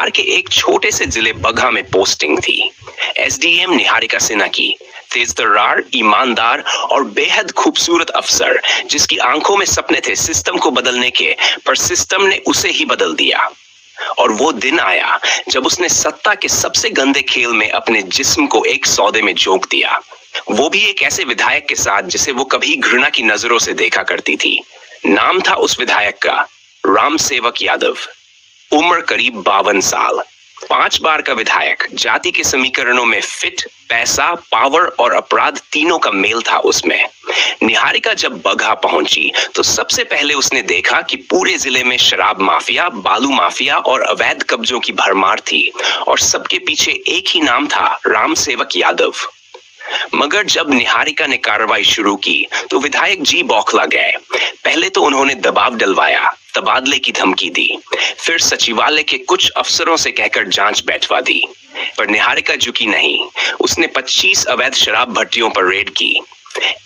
बिहार के एक छोटे से जिले बगहा में पोस्टिंग थी। एसडीएम निहारिका सिन्हा की, तेज-तर्रार, ईमानदार और बेहद खूबसूरत अफसर, जिसकी आंखों में सपने थे सिस्टम को बदलने के, पर सिस्टम ने उसे ही बदल दिया। और वो दिन आया जब उसने सत्ता के सबसे गंदे खेल में अपने जिस्म को एक सौदे में झोंक दिया, वो भी एक ऐसे विधायक के साथ जिसे वो कभी घृणा की नजरों से देखा करती थी। नाम था उस विधायक का राम सेवक यादव। उम्र करीब 52 साल। 5 बार का विधायक। जाति के समीकरणों में फिट, पैसा, पावर और अपराध तीनों का मेल था उसमें। निहारिका जब बगहा पहुंची तो सबसे पहले उसने देखा कि पूरे जिले में शराब माफिया, बालू माफिया और अवैध कब्जों की भरमार थी, और सबके पीछे एक ही नाम था, राम सेवक यादव। मगर जब निहारिका ने कार्रवाई शुरू की तो विधायक जी बौखला गए। पहले तो उन्होंने दबाव डलवाया, तबादले की धमकी दी, फिर सचिवालय के कुछ अफसरों से कहकर जांच बैठवा दी, पर निहारिका झुकी नहीं। उसने 25 अवैध शराब भट्टियों पर रेड की।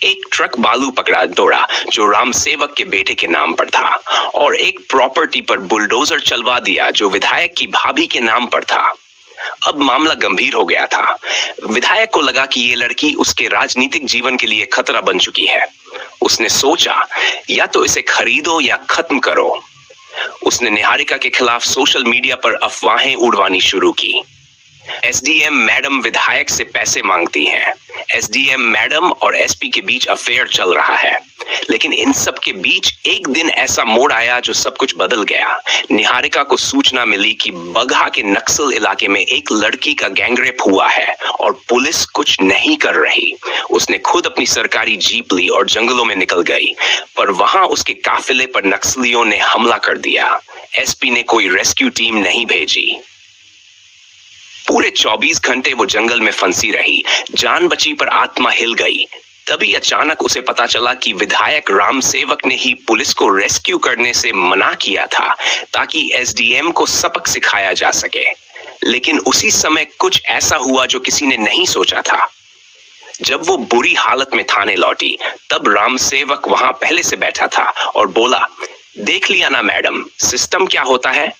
एक ट्रक बालू पकड़ा दौड़ा जो राम सेवक के बेटे के नाम पर था, और एक प्रॉपर्टी पर बुलडोजर चलवा दिया जो विधायक की भाभी के नाम पर था। अब मामला गंभीर हो गया था। विधायक को लगा कि ये लड़की उसके राजनीतिक जीवन के लिए खतरा बन चुकी है। उसने सोचा, या तो इसे खरीदो या खत्म करो। उसने निहारिका के खिलाफ सोशल मीडिया पर अफवाहें उड़वानी शुरू की। एसडीएम मैडम विधायक से पैसे मांगती हैं। एसडीएम मैडम और एसपी के बीच अफेयर चल रहा है। लेकिन इन सब के बीच एक दिन ऐसा मोड़ आया जो सब कुछ बदल गया। निहारिका को सूचना मिली कि बगहा के नक्सल इलाके में एक लड़की का गैंगरेप हुआ है और पुलिस कुछ नहीं कर रही। उसने खुद अपनी सरकारी जीप ली और जंगलों में निकल गई, पर वहां उसके काफिले पर नक्सलियों ने हमला कर दिया। एसपी ने कोई रेस्क्यू टीम नहीं भेजी। पूरे 24 घंटे वो जंगल में फंसी रही। जान बची पर आत्मा हिल गई। तभी अचानक उसे पता चला कि विधायक राम सेवक ने ही पुलिस को रेस्क्यू करने से मना किया था, ताकि एसडीएम को सबक सिखाया जा सके। लेकिन उसी समय कुछ ऐसा हुआ जो किसी ने नहीं सोचा था। जब वो बुरी हालत में थाने लौटी, तब राम सेवक वहां पहले से बैठा था और बोला, देख लिया ना मैडम, सिस्टम क्या होता है।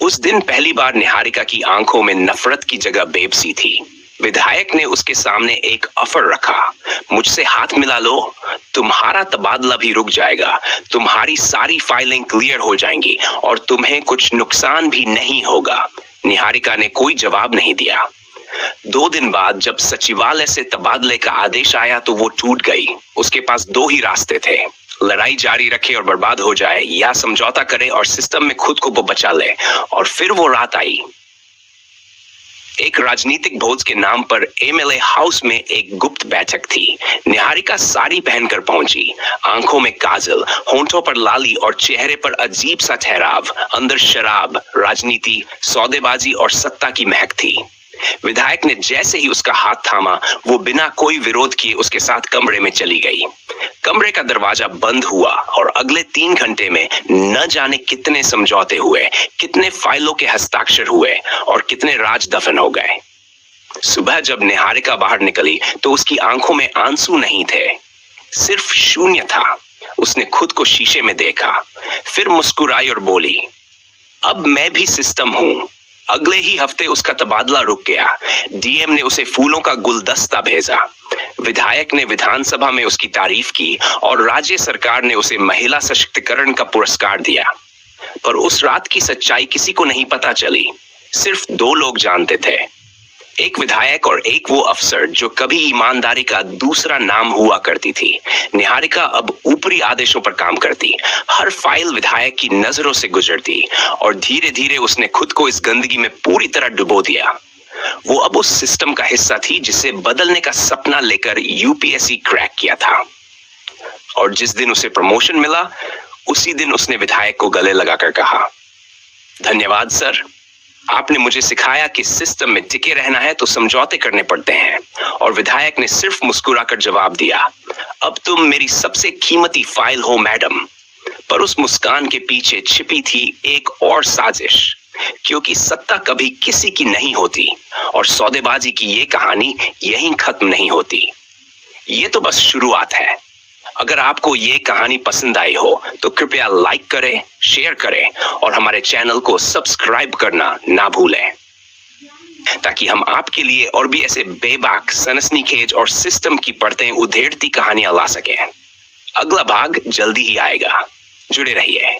उस दिन पहली बार निहारिका की आंखों में नफरत की जगह बेबसी थी। विधायक ने उसके सामने एक ऑफर रखा, मुझसे हाथ मिला लो, तुम्हारा तबादला भी रुक जाएगा, तुम्हारी सारी फाइलें क्लियर हो जाएंगी और तुम्हें कुछ नुकसान भी नहीं होगा। निहारिका ने कोई जवाब नहीं दिया। 2 दिन बाद जब सचिवालय से तबादले का आदेश आया तो वो टूट गई। उसके पास 2 ही रास्ते थे, लड़ाई जारी रखे और बर्बाद हो जाए, या समझौता करे और सिस्टम में खुद को वो बचा ले। और फिर वो रात आई। एक राजनीतिक भोज के नाम पर एमएलए हाउस में एक गुप्त बैठक थी। निहारिका साड़ी पहनकर पहुंची, आंखों में काजल, होंठों पर लाली और चेहरे पर अजीब सा ठहराव। अंदर शराब, राजनीति, सौदेबाजी और सत्ता की महक थी। विधायक ने जैसे ही उसका हाथ थामा, वो बिना कोई विरोध किए उसके साथ कमरे में चली गई। कमरे का दरवाजा बंद हुआ और अगले 3 घंटे में न जाने कितने समझौते हुए, कितने फाइलों के हस्ताक्षर हुए और कितने राज दफन हो गए। सुबह जब निहारिका बाहर निकली तो उसकी आंखों में आंसू नहीं थे, सिर्फ शून्य था। उसने खुद को शीशे में देखा, फिर मुस्कुराई और बोली, अब मैं भी सिस्टम हूं। अगले ही हफ्ते उसका तबादला रुक गया। डीएम ने उसे फूलों का गुलदस्ता भेजा। विधायक ने विधानसभा में उसकी तारीफ की और राज्य सरकार ने उसे महिला सशक्तिकरण का पुरस्कार दिया। पर उस रात की सच्चाई किसी को नहीं पता चली। सिर्फ 2 लोग जानते थे, एक विधायक और एक वो अफसर जो कभी ईमानदारी का दूसरा नाम हुआ करती थी। निहारिका अब ऊपरी आदेशों पर काम करती, हर फाइल विधायक की नजरों से गुजरती, और धीरे धीरे उसने खुद को इस गंदगी में पूरी तरह डुबो दिया। वो अब उस सिस्टम का हिस्सा थी जिसे बदलने का सपना लेकर यूपीएससी क्रैक किया था। और जिस दिन उसे प्रमोशन मिला, उसी दिन उसने विधायक को गले लगाकर कहा, धन्यवाद सर, आपने मुझे सिखाया कि सिस्टम में टिके रहना है तो समझौते करने पड़ते हैं। और विधायक ने सिर्फ मुस्कुराकर जवाब दिया, अब तुम मेरी सबसे कीमती फाइल हो मैडम। पर उस मुस्कान के पीछे छिपी थी एक और साजिश, क्योंकि सत्ता कभी किसी की नहीं होती और सौदेबाजी की ये कहानी यहीं खत्म नहीं होती। ये तो बस शुरुआत है। अगर आपको ये कहानी पसंद आई हो तो कृपया लाइक करें, शेयर करें और हमारे चैनल को सब्सक्राइब करना ना भूलें, ताकि हम आपके लिए और भी ऐसे बेबाक, सनसनीखेज और सिस्टम की परतें उधेड़ती कहानियां ला सकें। अगला भाग जल्दी ही आएगा, जुड़े रहिए।